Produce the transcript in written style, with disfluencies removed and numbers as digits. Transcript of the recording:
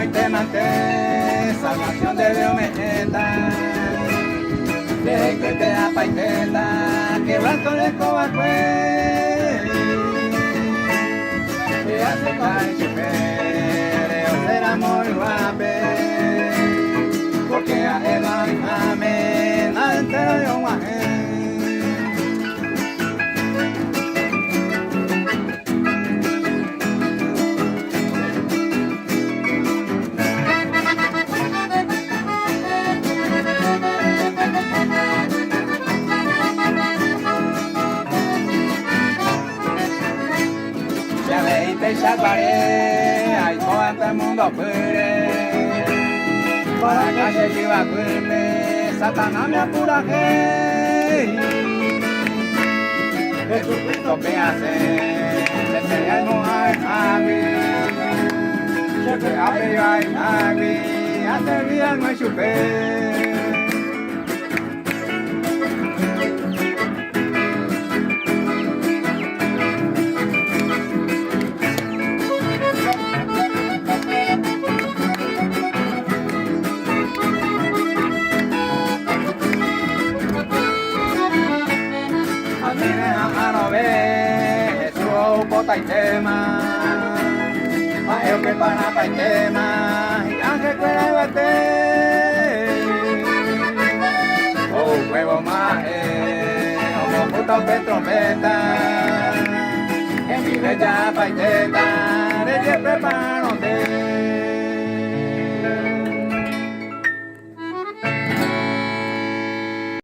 y te manté, salvación de Dios me está. De que te apaiteta, quebranto de cobacue. Y hace caer chupere, o será muy guape. Porque a él amame, nada entero yo guaje. Chaparé, ay, todo el mundo fuere, para la calle que iba a cuirme, Satanás me apura que Jesucristo me hace, se sería el mojar a mí, se fue a pegar a mí, a servir al no chupé. Taitema, eu que para Taitema, y ángel que bate, o huevo más, como puto petrometa, en mi bella paiteta, de preparo.